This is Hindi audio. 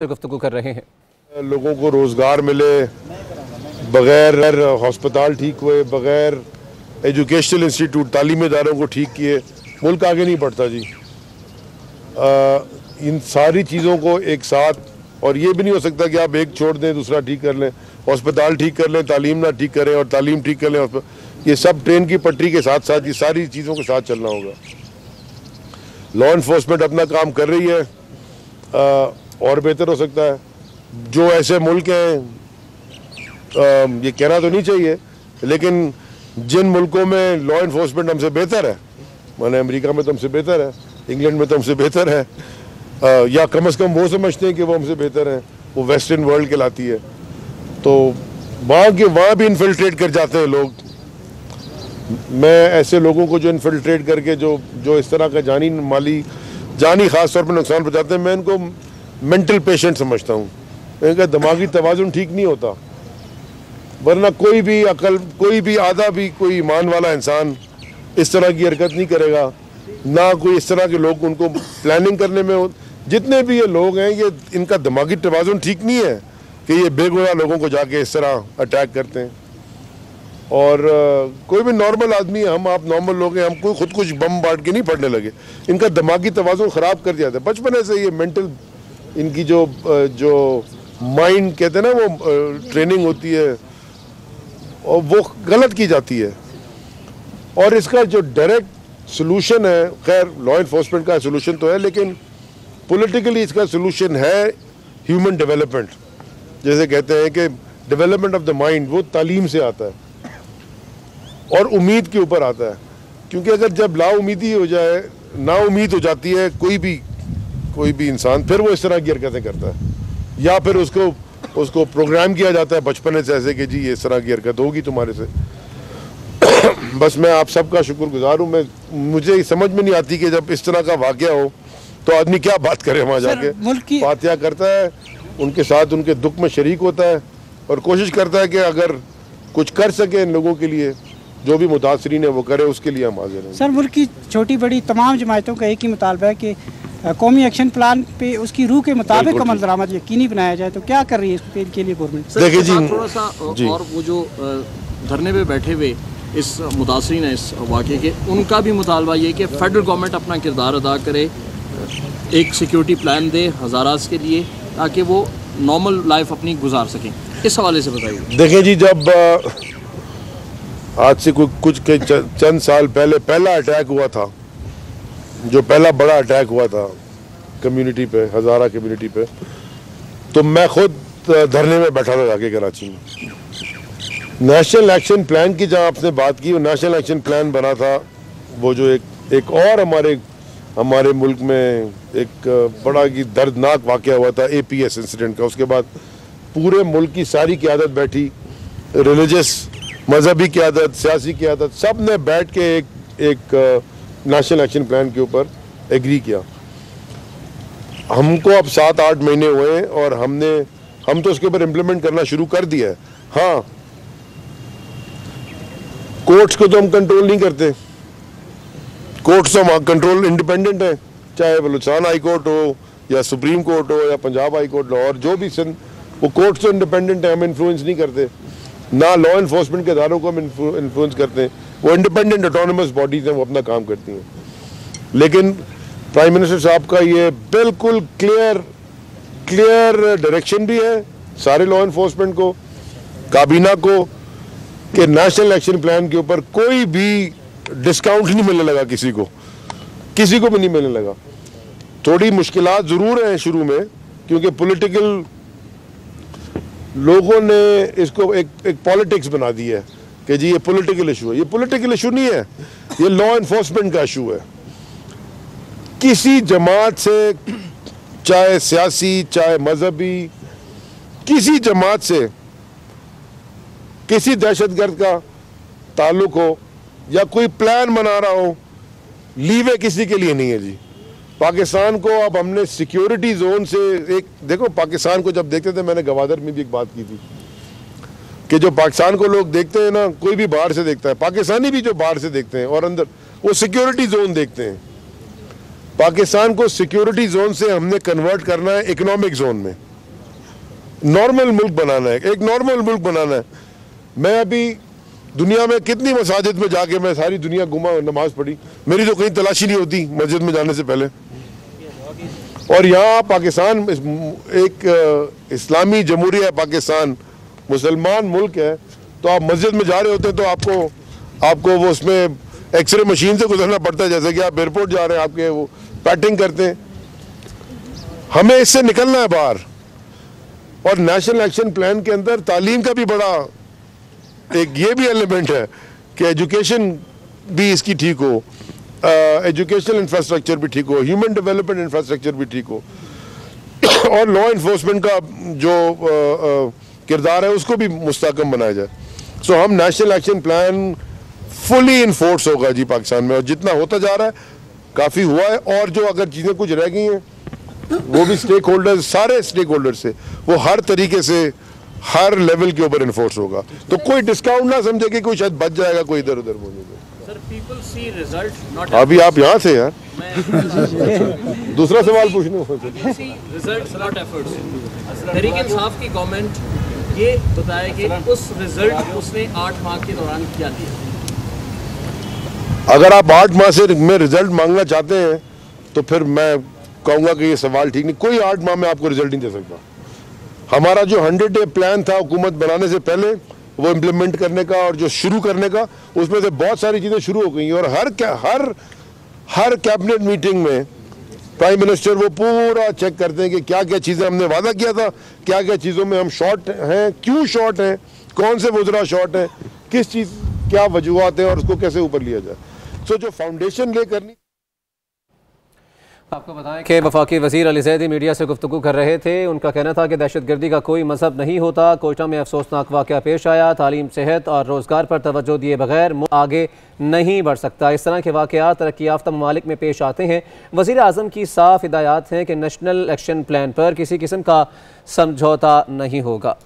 गुफ्तगू कर रहे हैं। लोगों को रोज़गार मिले, बग़ैर हस्पताल ठीक हुए, बग़ैर एजुकेशनल इंस्टीट्यूट तालीमी इदारों को ठीक किए मुल्क आगे नहीं बढ़ता जी। इन सारी चीज़ों को एक साथ, और ये भी नहीं हो सकता कि आप एक छोड़ दें दूसरा ठीक कर लें, हस्पताल ठीक कर लें तालीम ना ठीक करें और तालीम ठीक कर लें। ये सब ट्रेन की पटरी के साथ साथ ये सारी चीज़ों के साथ चलना होगा। लॉ इन्फोर्समेंट अपना काम कर रही है, और बेहतर हो सकता है। जो ऐसे मुल्क हैं, ये कहना तो नहीं चाहिए, लेकिन जिन मुल्कों में लॉ इन्फोर्समेंट हमसे बेहतर है, माने अमेरिका में तो हमसे बेहतर है, इंग्लैंड में तो हमसे बेहतर है, या कम से कम वो समझते हैं कि वो हमसे बेहतर हैं, वो वेस्टर्न वर्ल्ड कहलाती है, तो वहाँ भी इन्फिल्ट्रेट कर जाते हैं लोग। मैं ऐसे लोगों को जो इन्फिल्ट्रेट करके जो इस तरह का जानी खास तौर पर नुकसान पहुँचाते हैं, मैं इनको मेंटल पेशेंट समझता हूँ। इनका दिमागी तवाज़ुन ठीक नहीं होता, वरना कोई भी आधा भी कोई ईमान वाला इंसान इस तरह की हरकत नहीं करेगा। ना कोई इस तरह के लोग उनको प्लानिंग करने में, जितने भी ये लोग हैं, ये इनका दिमागी तवाज़ुन ठीक नहीं है कि ये बेगुनाह लोगों को जाके इस तरह अटैक करते हैं। और कोई भी नॉर्मल आदमी है, आप नॉर्मल लोग हैं, हम कोई खुद कुछ बम बांट के नहीं पढ़ने लगे। इनका दिमागी तवाज़ुन ख़राब कर दिया था बचपन से। ये मेंटल इनकी जो माइंड कहते हैं ना, वो ट्रेनिंग होती है और वो गलत की जाती है। और इसका जो डायरेक्ट सोल्यूशन है, खैर लॉ इन्फोर्समेंट का सोल्यूशन तो है, लेकिन पॉलिटिकली इसका सोल्यूशन है ह्यूमन डेवलपमेंट। जैसे कहते हैं कि डेवलपमेंट ऑफ द माइंड, वो तालीम से आता है और उम्मीद के ऊपर आता है। क्योंकि अगर जब लाउम्मीदी हो जाए, नाउम्मीद हो जाती है कोई भी इंसान, फिर वो इस तरह की हरकतें करता है, या फिर उसको प्रोग्राम किया जाता है बचपन से ऐसे कि जी ये इस तरह की हरकत होगी तुम्हारे से। बस मैं आप सबका शुक्रगुजार हूँ। मुझे समझ में नहीं आती कि जब इस तरह का वाकया हो तो आदमी क्या बात करे, वहाँ जाके फातिहा करता है, उनके साथ उनके दुख में शरीक होता है और कोशिश करता है कि अगर कुछ कर सके इन लोगों के लिए, जो भी मुतासरीन है वो करे, उसके लिए हम हाजिर हैं। सर, मुल्क की छोटी बड़ी तमाम जमायतों का एक ही मुतालबा है कि कौमी एक्शन प्लान पे उसकी रूह के मुताबिक अमल दरामद यकीनी बनाया जाए, तो क्या कर रही है इसके लिए गवर्नमेंट? देखिए जी, थोड़ा सा और वो जो धरने पे बैठे हुए इस मुतासरीन है इस वाक़े के, उनका भी मुतालबा ये कि फेडरल गवर्नमेंट अपना किरदार अदा करे, एक सिक्योरिटी प्लान दे हज़ारात के लिए, ताकि वो नॉर्मल लाइफ अपनी गुजार सकें। इस हवाले से बताइए। देखिए जी, जब आज से कुछ चंद साल पहले पहला अटैक हुआ था, जो पहला बड़ा अटैक हुआ था कम्युनिटी पे, हज़ारा कम्युनिटी पे, तो मैं खुद धरने में बैठा था जाके कराची में। नेशनल एक्शन प्लान की जहाँ आपने बात की, वो नेशनल एक्शन प्लान बना था, वो जो एक और हमारे मुल्क में एक बड़ा ही दर्दनाक वाक़या हुआ था APS इंसिडेंट का। उसके बाद पूरे मुल्क की सारी क़यादत बैठी, रिलीजियस मजहबी क़यादत, सियासी क़यादत, सब ने बैठ के एक नेशनल एक्शन प्लान के ऊपर एग्री किया। हमको अब 7-8 महीने हुए और हम तो उसके ऊपर इम्प्लीमेंट करना शुरू कर दिया है। हाँ, कोर्ट्स को तो हम कंट्रोल नहीं करते, कोर्ट्स तो कंट्रोल इंडिपेंडेंट है, चाहे बलूचिस्तान हाई कोर्ट हो या सुप्रीम कोर्ट हो या पंजाब हाई कोर्ट हो, और जो भी वो कोर्ट्स तो इंडिपेंडेंट है, हम इन्फ्लुएंस नहीं करते। ना लॉ इन्फोर्समेंट के इदारों को हम इन्फ्लुएंस करते हैं, वो इंडिपेंडेंट ऑटोनमस बॉडीज हैं, वो अपना काम करती हैं। लेकिन प्राइम मिनिस्टर साहब का ये बिल्कुल क्लियर डायरेक्शन भी है सारे लॉ इन्फोर्समेंट को, काबीना को, कि नेशनल एक्शन प्लान के ऊपर कोई भी डिस्काउंट नहीं मिलने लगा, किसी को भी नहीं मिलने लगा। थोड़ी मुश्किलात ज़रूर हैं शुरू में, क्योंकि पॉलिटिकल लोगों ने इसको एक पॉलिटिक्स बना दी है कि जी ये पॉलिटिकल इशू है। ये पॉलिटिकल इशू नहीं है, ये लॉ इन्फोर्समेंट का इशू है। किसी जमात से, चाहे सियासी चाहे मजहबी, किसी जमात से किसी दहशतगर्द का ताल्लुक हो या कोई प्लान बना रहा हो, लीवे किसी के लिए नहीं है जी। पाकिस्तान को अब हमने सिक्योरिटी जोन से देखो, पाकिस्तान को जब देखते थे, मैंने गवादर में भी एक बात की थी कि जो पाकिस्तान को लोग देखते हैं ना, कोई भी बाहर से देखता है, पाकिस्तानी भी जो बाहर से देखते हैं और अंदर, वो सिक्योरिटी जोन देखते हैं। पाकिस्तान को सिक्योरिटी जोन से हमने कन्वर्ट करना है इकोनॉमिक जोन में। नॉर्मल मुल्क बनाना है, एक नॉर्मल मुल्क बनाना है। मैं अभी दुनिया में कितनी मसाजिद में जाके मैं सारी दुनिया घुमा, नमाज पढ़ी, मेरी तो कहीं तलाशी नहीं होती मस्जिद में जाने से पहले। और यहाँ पाकिस्तान एक इस्लामी जमहूरिया पाकिस्तान मुसलमान मुल्क है, तो आप मस्जिद में जा रहे होते हैं तो आपको वो उसमें एक्सरे मशीन से गुजरना पड़ता है, जैसे कि आप एयरपोर्ट जा रहे हैं, आपके वो पैटिंग करते हैं। हमें इससे निकलना है बाहर। और नेशनल एक्शन प्लान के अंदर तालीम का भी बड़ा एक ये भी एलिमेंट है कि एजुकेशन भी इसकी ठीक हो, एजुकेशनल इंफ्रास्ट्रक्चर भी ठीक हो, ह्यूमन डेवलपमेंट इंफ्रास्ट्रक्चर भी ठीक हो, और लॉ इन्फोर्समेंट का जो किरदार है उसको भी मुस्तहकम बनाया जाए। सो हम national action plan fully enforce होगा जी पाकिस्तान में, और जितना होता जा रहा है काफ़ी हुआ है। और जो अगर चीज़ें कुछ रह गई हैं वो भी स्टेक होल्डर्स, सारे स्टेक होल्डर से वो हर तरीके से हर लेवल के ऊपर इन्फोर्स होगा। तो कोई डिस्काउंट ना समझे कि कोई शायद बच जाएगा, कोई इधर उधर बोलेगा। अभी आप यहाँ थे यार, दूसरा सवाल पूछने तहरीक इंसाफ की गवर्नमेंट ये बताया कि उस रिजल्ट उसने 8 माह के दौरान क्या दिया। अगर आप 8 माह से में रिजल्ट मांगना चाहते हैं तो फिर मैं कहूँगा कि ये सवाल ठीक नहीं। कोई 8 माह में आपको रिजल्ट नहीं दे सकता। हमारा जो 100 डे प्लान था हुकूमत बनाने से पहले, वो इम्प्लीमेंट करने का और जो शुरू करने का, उसमें से बहुत सारी चीज़ें शुरू हो गई। और हर कैबिनेट मीटिंग में प्राइम मिनिस्टर वो पूरा चेक करते हैं कि क्या क्या चीज़ें हमने वादा किया था, क्या क्या चीज़ों में हम शॉर्ट हैं, क्यों शॉर्ट हैं, कौन से वज़रा शॉर्ट हैं, किस चीज़ क्या वजूहत हैं और उसको कैसे ऊपर लिया जाए। सो जो फाउंडेशन ले करनी। आपको बताएं कि वफाकी वज़ीर अली ज़ैदी मीडिया से गुफ्तगू कर रहे थे। उनका कहना था कि दहशतगर्दी का कोई मजहब नहीं होता। कोयटा में अफसोसनाक वाक़या पेश आया। तालीम, सेहत और रोज़गार पर तवज्जो दिए बगैर आगे नहीं बढ़ सकता। इस तरह के वाक़यात तरक्की याफ्ता ममालिक में पेश आते हैं। वज़ीर आज़म की साफ हिदायत हैं कि नेशनल एक्शन प्लान पर किसी किस्म का समझौता नहीं होगा।